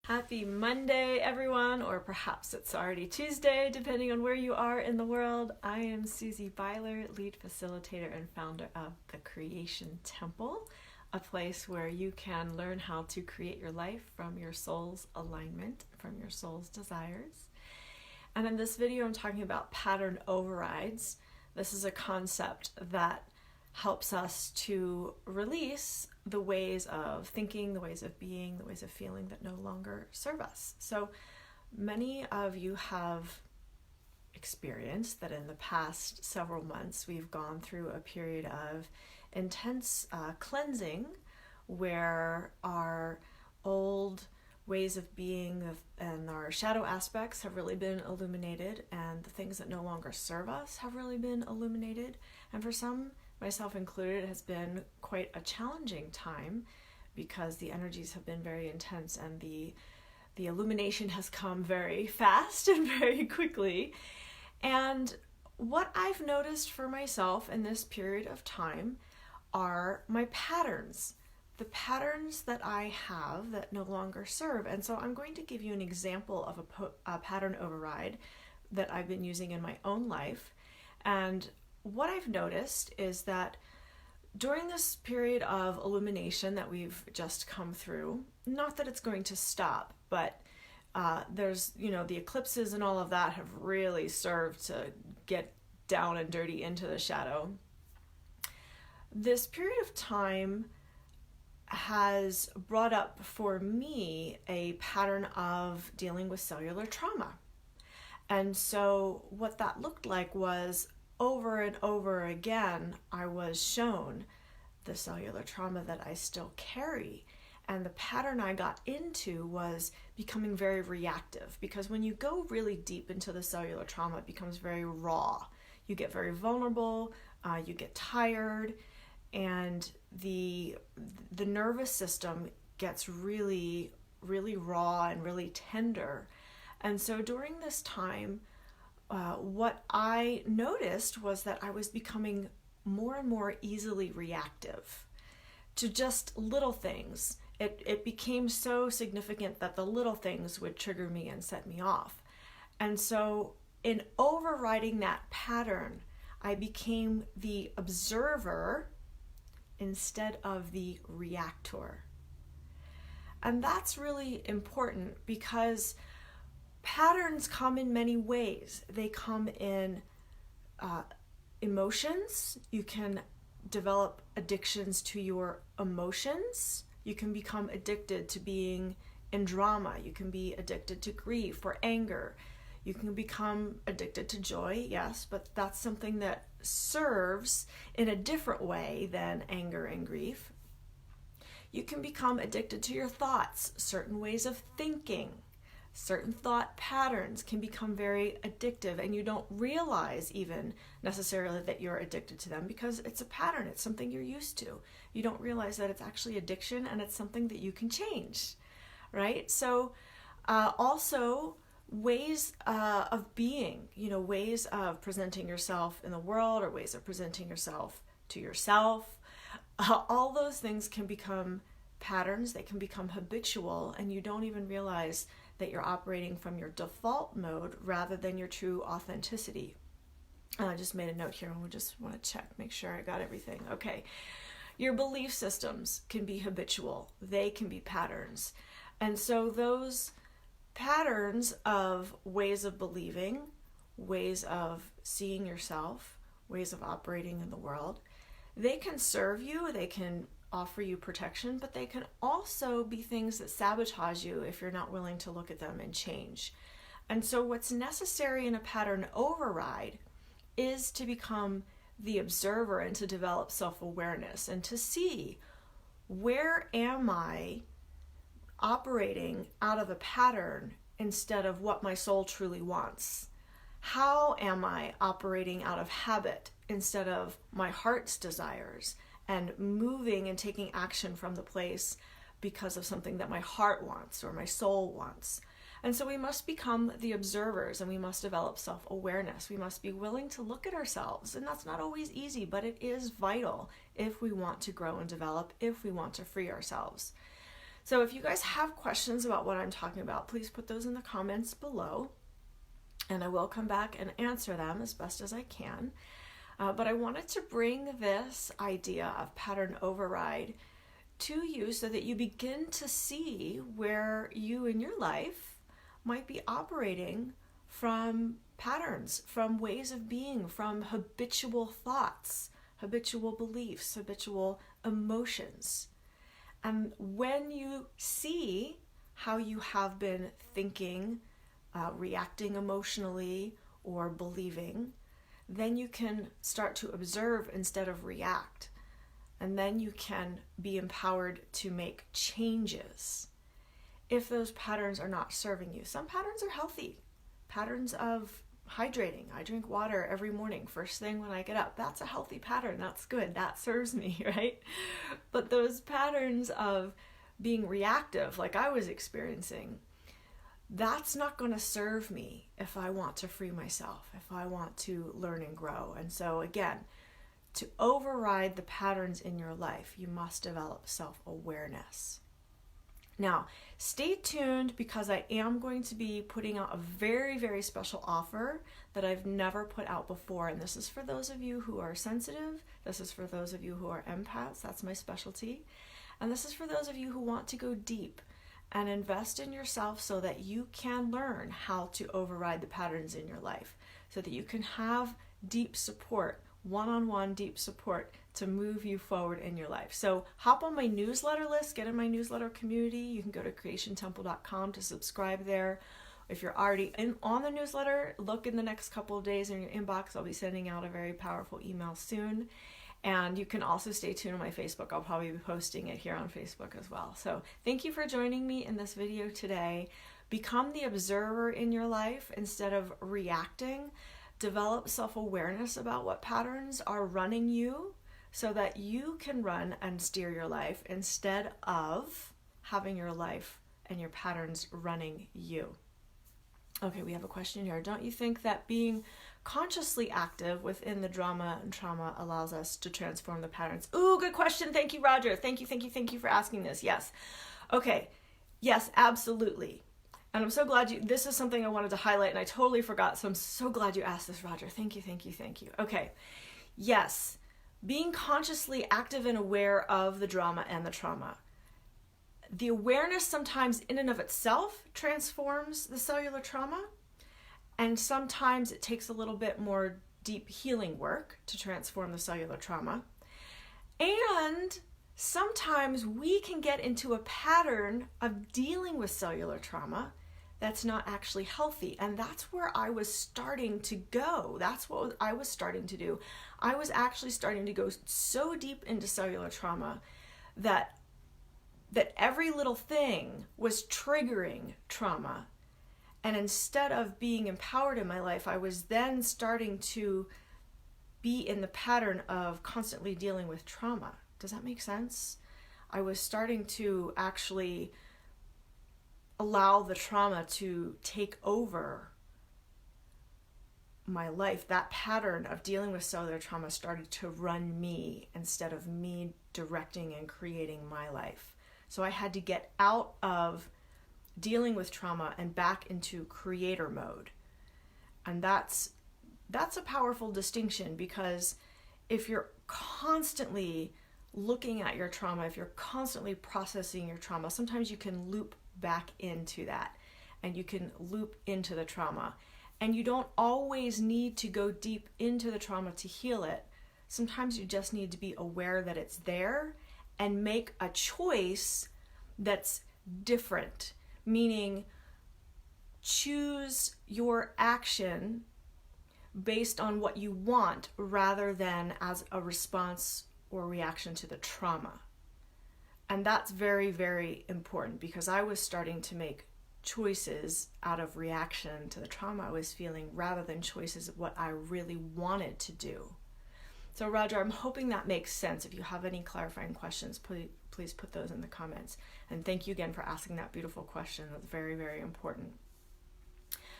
Happy Monday, everyone, or perhaps it's already Tuesday, depending on where you are in the world. I am Susie Beiler, lead facilitator and founder of the Creation Temple, a place where you can learn how to create your life from your soul's alignment, from your soul's desires. And in this video, I'm talking about pattern overrides. This is a concept that helps us to release the ways of thinking, the ways of being, the ways of feeling that no longer serve us. So many of you have experienced that in the past several months we've gone through a period of intense cleansing where our old ways of being and our shadow aspects have really been illuminated, and the things that no longer serve us have really been illuminated. And for some, myself included, it has been quite a challenging time because the energies have been very intense and the illumination has come very fast and very quickly. And what I've noticed for myself in this period of time are my patterns, the patterns that I have that no longer serve. And so I'm going to give you an example of a pattern override that I've been using in my own life. And what I've noticed is that during this period of illumination that we've just come through, not that it's going to stop, but there's, the eclipses and all of that have really served to get down and dirty into the shadow. This period of time has brought up for me a pattern of dealing with cellular trauma. And so what that looked like was over and over again, I was shown the cellular trauma that I still carry. And the pattern I got into was becoming very reactive, because when you go really deep into the cellular trauma, it becomes very raw. You get very vulnerable, you get tired, and the nervous system gets really, really raw and really tender. And so during this time, what I noticed was that I was becoming more and more easily reactive to just little things. It became so significant that the little things would trigger me and set me off. And so in overriding that pattern, I became the observer instead of the reactor. And that's really important because patterns come in many ways. They come in emotions. You can develop addictions to your emotions. You can become addicted to being in drama. You can be addicted to grief or anger. You can become addicted to joy, yes, but that's something that serves in a different way than anger and grief. You can become addicted to your thoughts, certain ways of thinking. Certain thought patterns can become very addictive, and you don't realize even necessarily that you're addicted to them because it's a pattern. It's something you're used to. You don't realize that it's actually addiction and it's something that you can change, right? So also ways of being, ways of presenting yourself in the world or ways of presenting yourself to yourself. All those things can become patterns. They can become habitual, and you don't even realize that you're operating from your default mode rather than your true authenticity. I just made a note here and we just want to check, make sure I got everything. Okay. Your belief systems can be habitual. They can be patterns. And so those patterns of ways of believing, ways of seeing yourself, ways of operating in the world, they can serve you, they can offer you protection, but they can also be things that sabotage you if you're not willing to look at them and change. And so what's necessary in a pattern override is to become the observer and to develop self-awareness and to see, where am I operating out of a pattern instead of what my soul truly wants? How am I operating out of habit instead of my heart's desires? And moving and taking action from the place because of something that my heart wants or my soul wants. And so we must become the observers, and we must develop self-awareness. We must be willing to look at ourselves. And that's not always easy, but it is vital if we want to grow and develop, if we want to free ourselves. So if you guys have questions about what I'm talking about, please put those in the comments below, and I will come back and answer them as best as I can. But I wanted to bring this idea of pattern override to you so that you begin to see where you in your life might be operating from patterns, from ways of being, from habitual thoughts, habitual beliefs, habitual emotions. And when you see how you have been thinking, reacting emotionally, or believing, then you can start to observe instead of react. And then you can be empowered to make changes if those patterns are not serving you. Some patterns are healthy. Patterns of hydrating. I drink water every morning, first thing when I get up. That's a healthy pattern. That's good. That serves me, right? But those patterns of being reactive, like I was experiencing, that's not going to serve me if I want to free myself, if I want to learn and grow. And so again, to override the patterns in your life, you must develop self-awareness. Now, stay tuned because I am going to be putting out a very, very special offer that I've never put out before. And this is for those of you who are sensitive. This is for those of you who are empaths. That's my specialty. And this is for those of you who want to go deep and invest in yourself so that you can learn how to override the patterns in your life, so that you can have deep support, one-on-one deep support to move you forward in your life. So hop on my newsletter list, get in my newsletter community. You can go to creationtemple.com to subscribe there. If you're already on the newsletter, look in the next couple of days in your inbox. I'll be sending out a very powerful email soon. And you can also stay tuned on my Facebook. I'll probably be posting it here on Facebook as well. So thank you for joining me in this video today. Become the observer in your life instead of reacting. Develop self-awareness about what patterns are running you so that you can run and steer your life instead of having your life and your patterns running you. Okay, we have a question here. Don't you think that being consciously active within the drama and trauma allows us to transform the patterns? Ooh, good question. Thank you, Roger. Thank you for asking this. Yes. Okay. Yes, absolutely. And I'm so glad this is something I wanted to highlight and I totally forgot. So I'm so glad you asked this, Roger. Thank you. Okay. Yes. Being consciously active and aware of the drama and the trauma. The awareness sometimes in and of itself transforms the cellular trauma. And sometimes it takes a little bit more deep healing work to transform the cellular trauma. And sometimes we can get into a pattern of dealing with cellular trauma that's not actually healthy. And that's where I was starting to go. That's what I was starting to do. I was actually starting to go so deep into cellular trauma that every little thing was triggering trauma. And instead of being empowered in my life, I was then starting to be in the pattern of constantly dealing with trauma. Does that make sense? I was starting to actually allow the trauma to take over my life. That pattern of dealing with cellular trauma started to run me instead of me directing and creating my life. So I had to get out of dealing with trauma and back into creator mode. And that's a powerful distinction, because if you're constantly looking at your trauma, if you're constantly processing your trauma, sometimes you can loop back into that and you can loop into the trauma. And you don't always need to go deep into the trauma to heal it. Sometimes you just need to be aware that it's there and make a choice that's different. Meaning, choose your action based on what you want rather than as a response or reaction to the trauma. And that's very, very important, because I was starting to make choices out of reaction to the trauma I was feeling rather than choices of what I really wanted to do. So Roger, I'm hoping that makes sense. If you have any clarifying questions, please put those in the comments. And thank you again for asking that beautiful question. That's very, very important.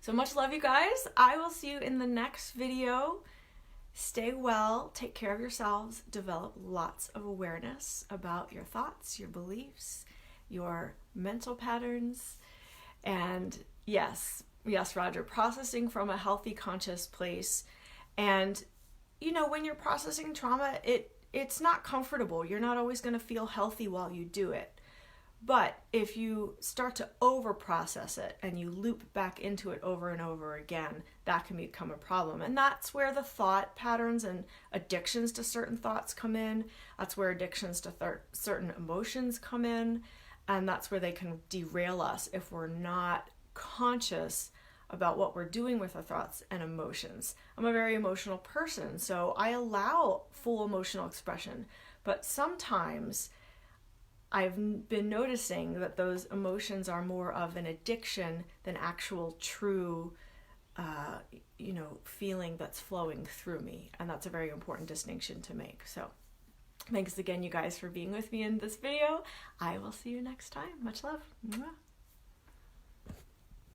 So much love, you guys. I will see you in the next video. Stay well, take care of yourselves, develop lots of awareness about your thoughts, your beliefs, your mental patterns. And yes, Roger, processing from a healthy, conscious place. And, you know, when you're processing trauma, it's not comfortable. You're not always going to feel healthy while you do it. But if you start to over-process it and you loop back into it over and over again, that can become a problem. And that's where the thought patterns and addictions to certain thoughts come in. That's where addictions to certain emotions come in. And that's where they can derail us if we're not conscious about what we're doing with our thoughts and emotions. I'm a very emotional person, so I allow full emotional expression. But sometimes I've been noticing that those emotions are more of an addiction than actual true, feeling that's flowing through me. And that's a very important distinction to make. So thanks again, you guys, for being with me in this video. I will see you next time. Much love. Mwah.